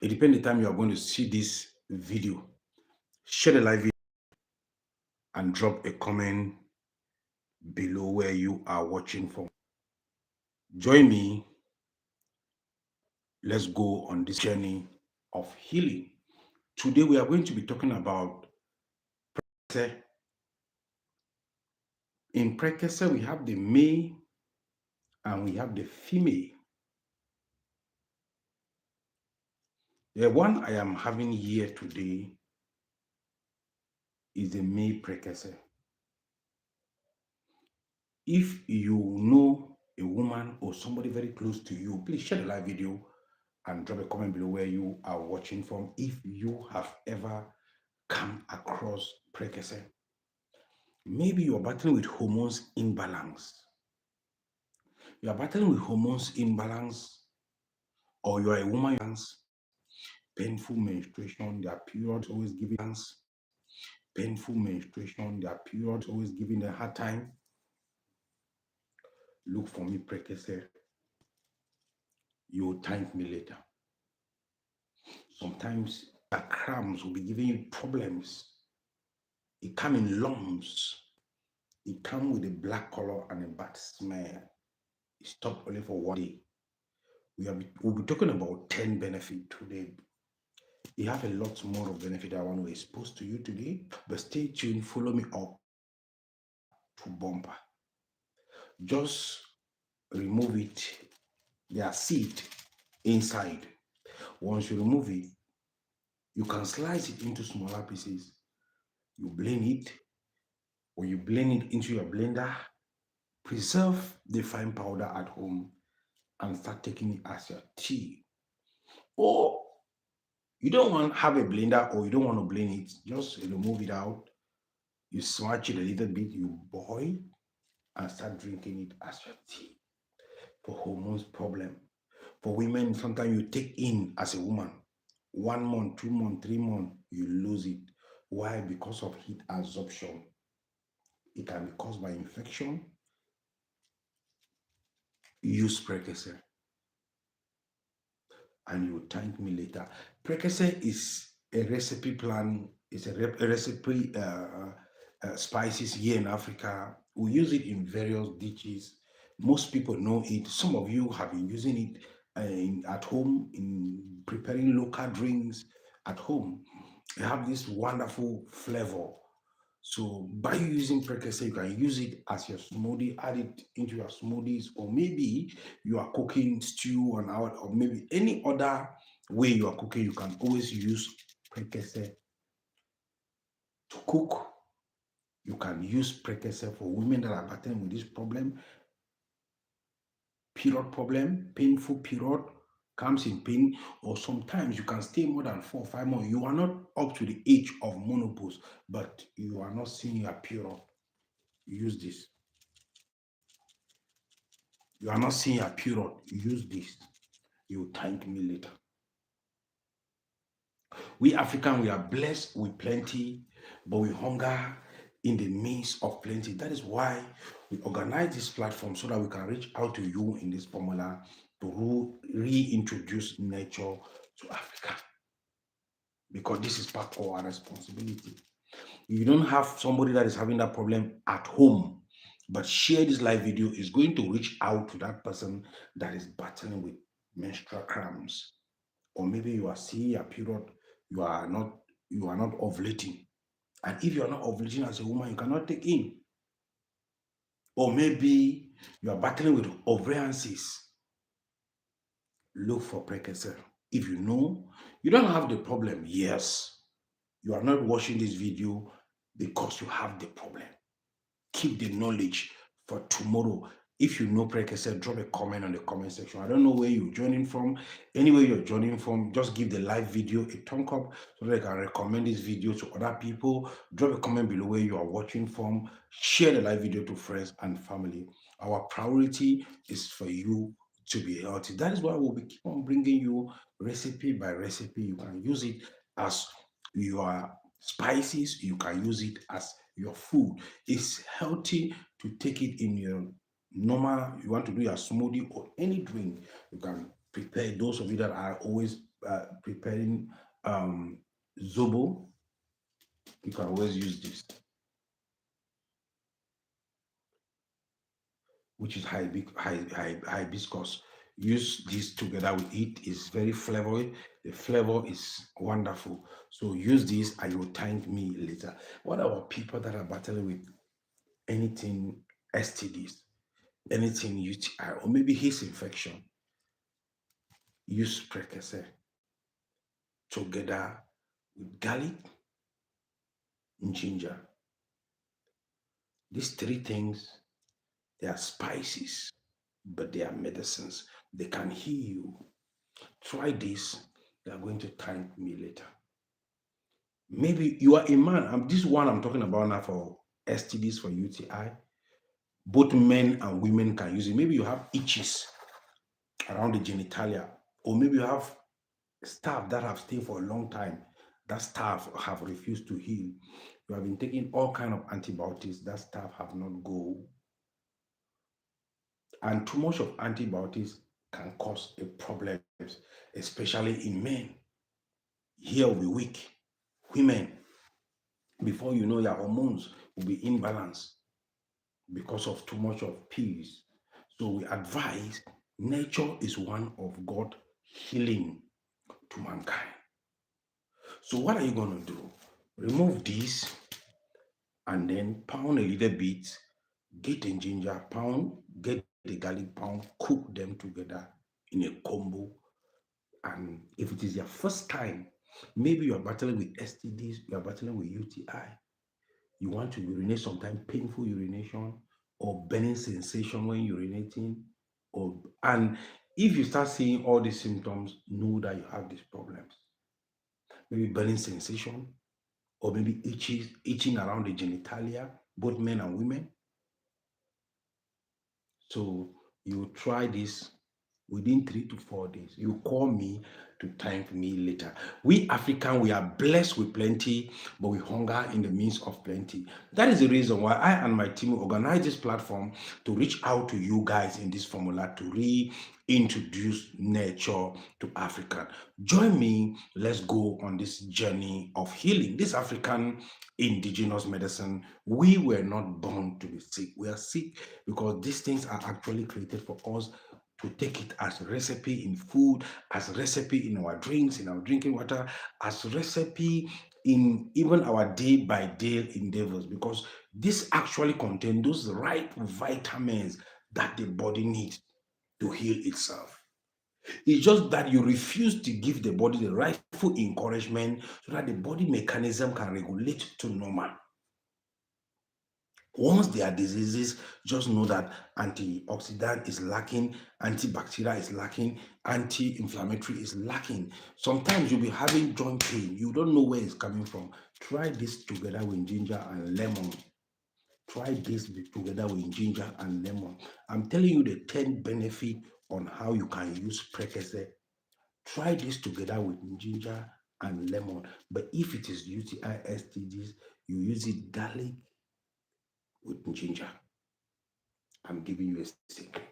It depends the time you are going to see this video. Share the live video and drop a comment below where you are watching from. Join me. Let's go on this journey of healing. Today we are going to be talking about Prekese. In Prekese, we have the male and we have the female. The one I am having here today is the male Prekese. If you know a woman or somebody very close to you, please share the live video and drop a comment below where you are watching from if you have ever come across Prekese. Maybe you are battling with hormones imbalance. You are battling with hormones imbalance, or you are a woman painful menstruation, their period always giving painful menstruation, their period always giving a hard time. Look for me, Prekese. You will thank me later. Sometimes the cramps will be giving you problems. It comes in lumps. It comes with a black color and a bad smell. It stopped only for one day. We'll be talking about 10 benefits today. You have a lot more of benefit I want to expose to you today, but stay tuned. Follow me up to bumper. Just remove it. There are seed inside. Once you remove it, you can slice it into smaller pieces. You blend it, or you blend it into your blender. Preserve the fine powder at home and start taking it as your tea. Or you don't want to have a blender or you don't want to blend it, just remove it out. You smash it a little bit, you boil and start drinking it as your tea. For hormones problem. For women, sometimes you take in as a woman 1 month, 2 months, 3 months, you lose it. Why? Because of heat absorption. It can be caused by infection. Use Prekese and you will thank me later. Prekese is a recipe plan, it's a recipe spices here in Africa. We use it in various dishes. Most people know it. Some of you have been using it at home in preparing local drinks at home. They have this wonderful flavor. So by using Prekese, you can use it as your smoothie, add it into your smoothies, or maybe you are cooking stew or maybe any other way you are cooking, you can always use Prekese to cook. You can use Prekese for women that are battling with this problem, period problem, painful period, comes in pain, or sometimes you can stay more than 4 or 5 months. You are not up to the age of menopause, but you are not seeing your period. Use this. You are not seeing your period. Use this. You will thank me later. We African, we are blessed with plenty, but we hunger in the midst of plenty. That is why we organize this platform so that we can reach out to you in this formula to reintroduce nature to Africa. Because this is part of our responsibility. If you don't have somebody that is having that problem at home, but share this live video, is going to reach out to that person that is battling with menstrual cramps. Or maybe you are seeing a period, you are not ovulating. And if you are not ovulating as a woman, you cannot take in. Or maybe you are battling with ovarian cysts. Look for Prekese. If you know you don't have the problem, yes, you are not watching this video because you have the problem. Keep the knowledge for tomorrow. If you know Prekese, drop a comment on the comment section. I don't know where you're joining from. Anywhere you're joining from, just give the live video a thumb up so that I can recommend this video to other people. Drop a comment below where you are watching from. Share the live video to friends and family. Our priority is for you to be healthy. That is why we'll be keep on bringing you recipe by recipe. You can use it as your spices. You can use it as your food. It's healthy to take it in your normal, you want to do your smoothie or any drink, you can prepare. Those of you that are always preparing zobo, you can always use this, which is hibiscus. Use this together with it. It's very flavory. The flavor is wonderful. So use this and you'll thank me later. What about people that are battling with anything STDs, anything UTI, or maybe his infection? Use Prekese together with garlic and ginger. These three things, they are spices, but they are medicines. They can heal you. Try this. You are going to thank me later. Maybe you are a man. This one I'm talking about now for STDs, for UTI. Both men and women can use it. Maybe you have itches around the genitalia, or maybe you have staph that have stayed for a long time. That staph have refused to heal. You have been taking all kind of antibiotics. That staph have not go, and too much of antibiotics can cause a problems, especially in men. Here will be weak. Women, before you know, your hormones will be imbalanced because of too much of pills. So we advise nature is one of God healing to mankind. So what are you going to do? Remove this and then pound a little bit, get the ginger pound, get the garlic pound, cook them together in a combo. And if it is your first time, maybe you are battling with STDs, you are battling with UTI, you want to urinate, sometimes painful urination or burning sensation when urinating, or and if you start seeing all these symptoms, know that you have these problems. Maybe burning sensation, or maybe itching around the genitalia, both men and women. So you try this within 3 to 4 days. You call me to thank me later. We African, we are blessed with plenty, but we hunger in the midst of plenty. That is the reason why I and my team organize this platform to reach out to you guys in this formula to reintroduce nature to African. Join me. Let's go on this journey of healing. This African indigenous medicine, we were not born to be sick. We are sick because these things are actually created for us to take it as a recipe in food, as a recipe in our drinks, in our drinking water, as a recipe in even our day by day endeavors, because this actually contains those right vitamins that the body needs to heal itself. It's just that you refuse to give the body the rightful encouragement so that the body mechanism can regulate to normal. Once there are diseases, just know that antioxidant is lacking, antibacterial is lacking, anti-inflammatory is lacking. Sometimes you'll be having joint pain. You don't know where it's coming from. Try this together with ginger and lemon. Try this together with ginger and lemon. I'm telling you the 10 benefit on how you can use Prekese. Try this together with ginger and lemon. But if it is UTI STDs, you use it garlic with ginger. I'm giving you a secret.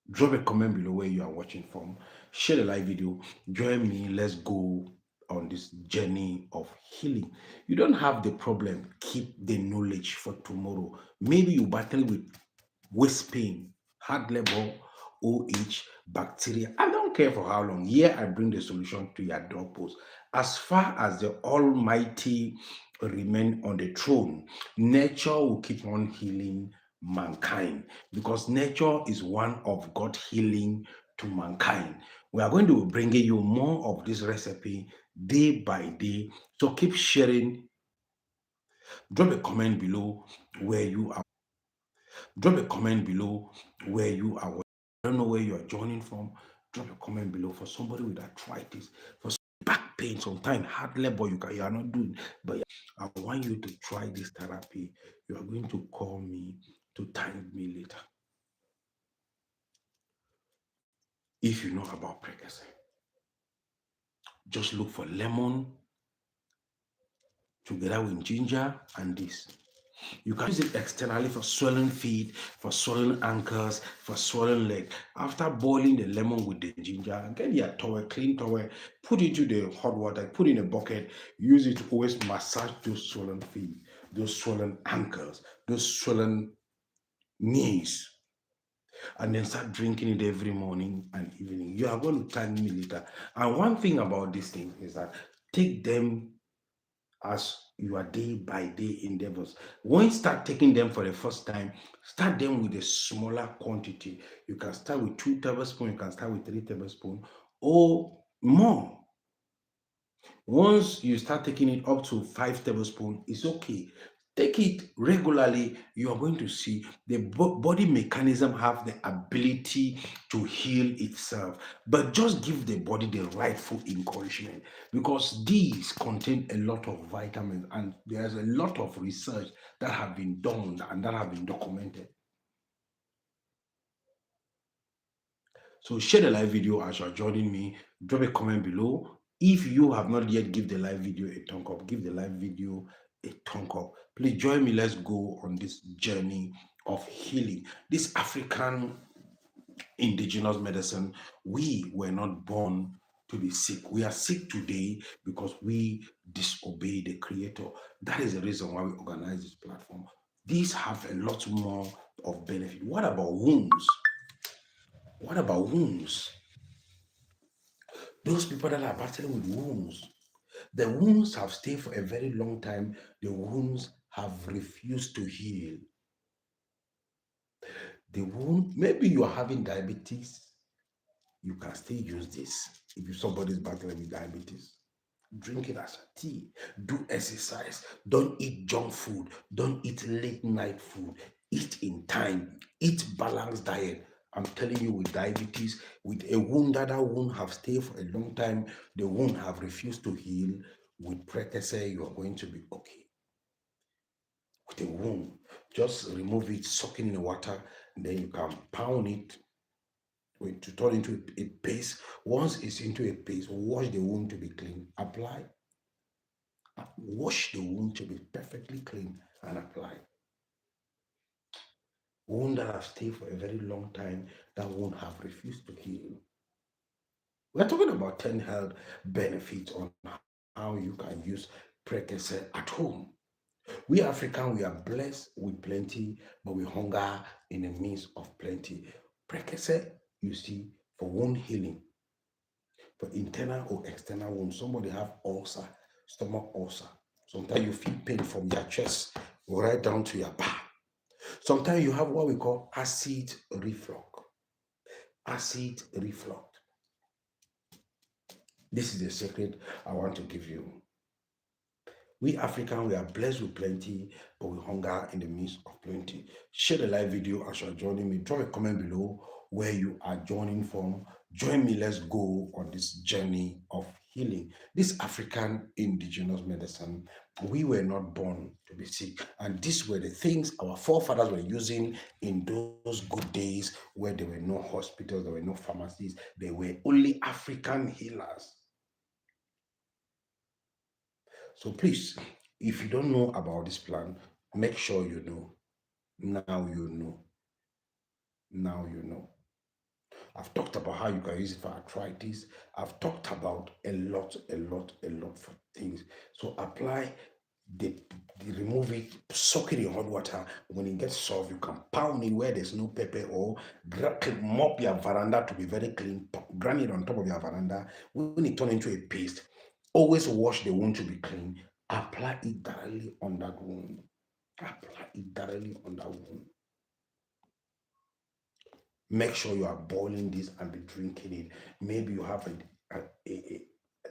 Drop a comment below where you are watching from. Share the live video. Join me. Let's go on this journey of healing. You don't have the problem. Keep the knowledge for tomorrow. Maybe you battle with waist pain, hard labor, OH, bacteria. I don't care for how long. Here I bring the solution to your doorpost. As far as the Almighty remain on the throne, nature will keep on healing mankind, because nature is one of God healing to mankind. We are going to be bringing you more of this recipe day by day. So keep sharing. Drop a comment below where you are. Drop a comment below where you are. I don't know where you are joining from. Drop a comment below. For somebody with arthritis, for back pain, sometimes hard labor you are not doing, but I want you to try this therapy. You are going to call me to thank me later. If you know about pregnancy, just look for lemon together with ginger and this. You can use it externally for swollen feet, for swollen ankles, for swollen leg. After boiling the lemon with the ginger, get your towel, clean towel, put it into the hot water, put in a bucket, use it to always massage those swollen feet, those swollen ankles, those swollen knees, and then start drinking it every morning and evening. You are going to thank me later. And one thing about this thing is that take them as your day by day endeavors. When you start taking them for the first time, start them with a smaller quantity. You can start with 2 tablespoons, you can start with 3 tablespoons or more. Once you start taking it up to 5 tablespoons, it's okay. Take it regularly, you are going to see the body mechanism have the ability to heal itself. But just give the body the rightful encouragement because these contain a lot of vitamins and there's a lot of research that have been done and that have been documented. So share the live video as you are joining me. Drop a comment below. If you have not yet give the live video a thumb up, give the live video a thumb up. Please join me. Let's go on this journey of healing. This African indigenous medicine, we were not born to be sick. We are sick today because we disobey the creator. That is the reason why we organize this platform. These have a lot more of benefit. What about wounds? What about wounds? Those people that are battling with wounds, the wounds have stayed for a very long time. The wounds have refused to heal. The wound, maybe you are having diabetes, you can still use this. If somebody is battling with diabetes, drink it as a tea. Do exercise. Don't eat junk food. Don't eat late night food. Eat in time. Eat balanced diet. I'm telling you, with diabetes, with a wound that wound have stayed for a long time, the wound have refused to heal. With Prekese, you are going to be okay. With a wound, just remove it, soak it in the water, and then you can pound it to turn into a paste. Once it's into a paste, wash the wound to be clean. Apply. Wash the wound to be perfectly clean and apply. Wound that have stayed for a very long time, that wound have refused to heal. We're talking about 10 health benefits on how you can use Prekese at home. We African, we are blessed with plenty, but we hunger in the midst of plenty. Prekese, you see, for wound healing, for internal or external wounds. Somebody have ulcer, stomach ulcer. Sometimes you feel pain from your chest right down to your back. Sometimes you have what we call acid reflux. Acid reflux. This is the secret I want to give you. We African, we are blessed with plenty, but we hunger in the midst of plenty. Share the live video as you are joining me. Drop a comment below where you are joining from. Join me. Let's go on this journey of healing. This African indigenous medicine, we were not born to be sick. And these were the things our forefathers were using in those good days where there were no hospitals, there were no pharmacies. They were only African healers. So please, if you don't know about this plan, make sure you know. Now you know. Now you know. I've talked about how you can use it for arthritis. I've talked about a lot for things. So apply the remove it, soak it in hot water. When it gets soft, you can pound it where there's no pepper or mop your veranda to be very clean. Grind it on top of your veranda. When it turns into a paste, always wash the wound to be clean. Apply it directly on that wound. Apply it directly on that wound. Make sure you are boiling this and be drinking it. Maybe you have a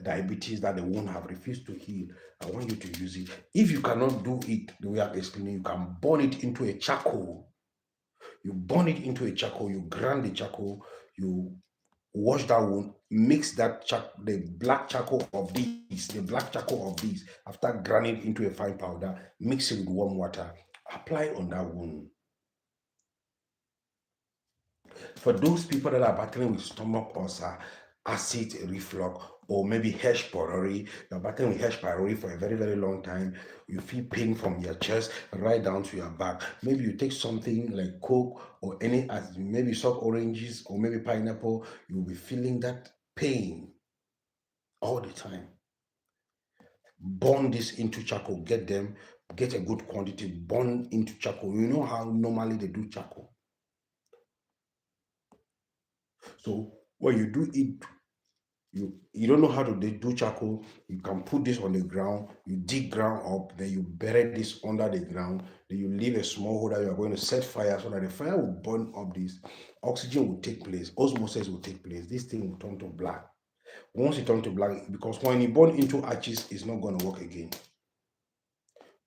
diabetes that the wound have refused to heal. I want you to use it. If you cannot do it the way I'm explaining, you can burn it into a charcoal. You burn it into a charcoal, you grind the charcoal, you wash that wound, mix the black charcoal of these, after grinding it into a fine powder, mix it with warm water, apply on that wound. For those people that are battling with stomach ulcer, acid reflux, or maybe H. pylori. You're battling with H. pylori for a very, very long time. You feel pain from your chest right down to your back. Maybe you take something like Coke or any, as maybe soft oranges or maybe pineapple, you'll be feeling that pain all the time. Burn this into charcoal. Get a good quantity, burn into charcoal. You know how normally they do charcoal. So when you do it, you don't know how to do charcoal, you can put this on the ground, you dig ground up, then you bury this under the ground, then you leave a small hole that you are going to set fire so that the fire will burn up this. Oxygen will take place, osmosis will take place, this thing will turn to black. Once it turns to black, because when it burn into ashes, it's not going to work again.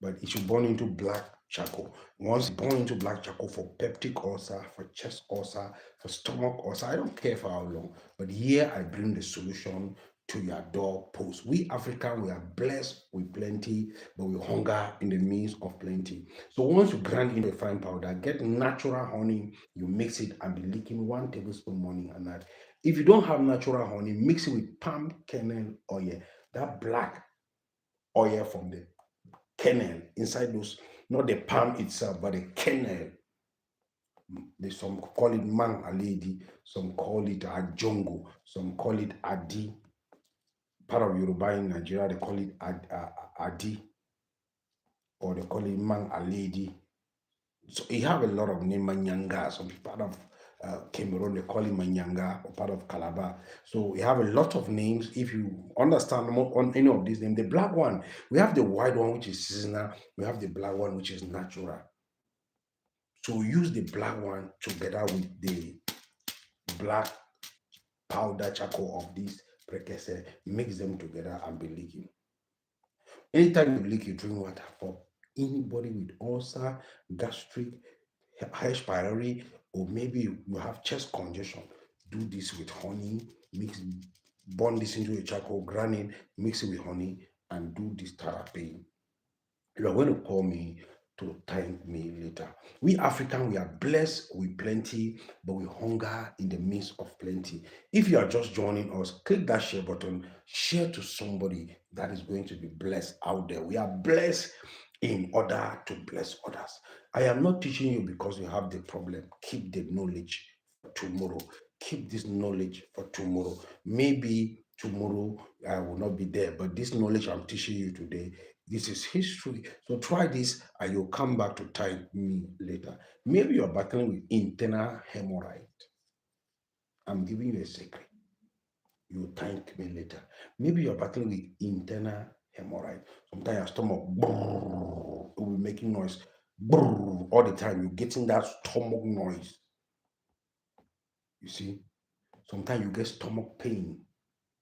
But it should burn into black charcoal. Once it burn into black charcoal for peptic ulcer, for chest ulcer, for stomach ulcer, I don't care for how long. But here I bring the solution to your door post. We African, we are blessed with plenty, but we hunger in the midst of plenty. So once you grind into a fine powder, get natural honey, you mix it and be licking 1 tablespoon morning and night. If you don't have natural honey, mix it with palm kernel oil, that black oil from the kernel inside those, not the palm itself, but the kernel. There's some call it man a lady, some call it a jongo, some call it adi. Part of Yoruba in Nigeria, they call it adi, or they call it man a lady. So you have a lot of name Manyanga. Some part of Cameroon they call it Manyanga, or part of Calabar. So we have a lot of names. If you understand more on any of these names, the black one, we have the white one which is seasonal. We have the black one which is natural. So use the black one together with the black powder charcoal of this Prekese. Mix them together and be leaking. Anytime you leak, you drink water. For anybody with ulcer, gastric, H. pylori, or maybe you have chest congestion, do this with honey. Burn this into a charcoal, grind it, mix it with honey, and do this therapy. You are going to call me to thank me later. We African, we are blessed with plenty, but we hunger in the midst of plenty. If you are just joining us, click that share button, share to somebody that is going to be blessed out there. We are blessed in order to bless others. I am not teaching you because you have the problem. Keep the knowledge for tomorrow. Keep this knowledge for tomorrow. Maybe tomorrow I will not be there, but this knowledge I'm teaching you today, this is history. So try this and you'll come back to thank me later. Maybe you're battling with internal hemorrhoid. I'm giving you a secret. You'll thank me later. Maybe you're battling with internal hemorrhoid. Sometimes your stomach will be making noise all the time. You're getting that stomach noise. You see, sometimes you get stomach pain.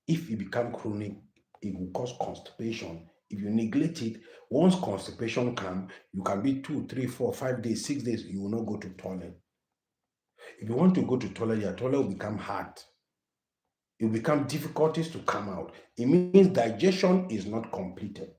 If it become chronic, it will cause constipation. If you neglect it, once constipation come, you can be 2, 3, 4, 5 days, 6 days, you will not go to toilet. If you want to go to toilet, your toilet will become hard. It will become difficulties to come out. It means digestion is not completed.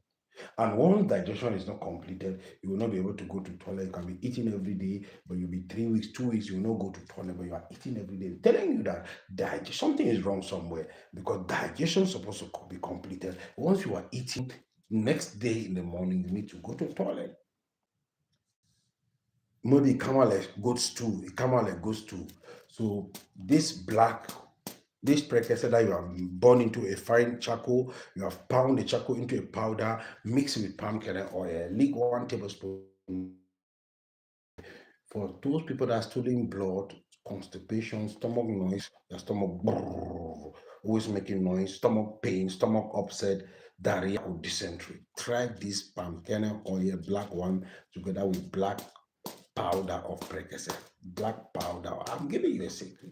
And once digestion is not completed, you will not be able to go to toilet. You can be eating every day, but you'll be 3 weeks, 2 weeks, you will not go to toilet, but you are eating every day. I'm telling you that something is wrong somewhere because digestion is supposed to be completed. Once you are eating, next day in the morning, you need to go to toilet. Maybe it come out like goat stew. It come out like goat stew. So this precursor that you have burn into a fine charcoal, you have pound the charcoal into a powder, mix it with palm kernel oil, leak 1 tablespoon. For those people that are stealing blood, constipation, stomach noise, your stomach always making noise, stomach pain, stomach upset, diarrhea or dysentery. Try this palm kernel oil, black one, together with black powder of Prekese. Black powder. I'm giving you a secret.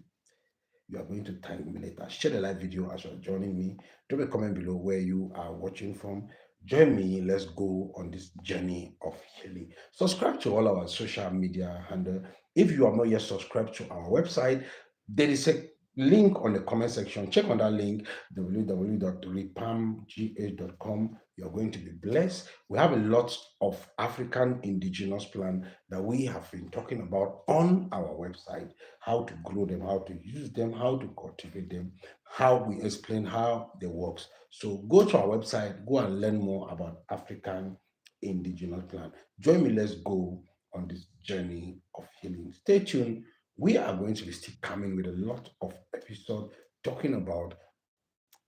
You are going to thank me later. Share the live video as you're joining me. Drop a comment below where you are watching from. Join me. Let's go on this journey of healing. Subscribe to all our social media handle. If you are not yet subscribed to our website, there is a link on the comment section. Check on that link, www.repamgh.com. You're going to be blessed. We have a lot of African indigenous plant that we have been talking about on our website, how to grow them, how to use them, how to cultivate them, how we explain how they works. So go to our website, go and learn more about African indigenous plant. Join me, let's go on this journey of healing. Stay tuned. We are going to be still coming with a lot of episodes talking about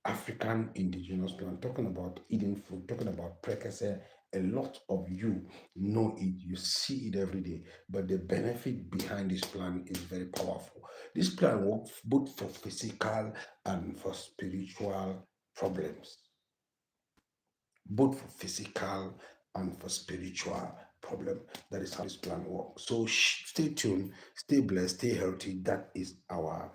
African indigenous plant, talking about eating food, talking about Prekese. A lot of you know it, you see it every day, but the benefit behind this plant is very powerful. This plant works both for physical and for spiritual problems, both for physical and for spiritual problem. That is how this plan works. So stay tuned, stay blessed, stay healthy. That is our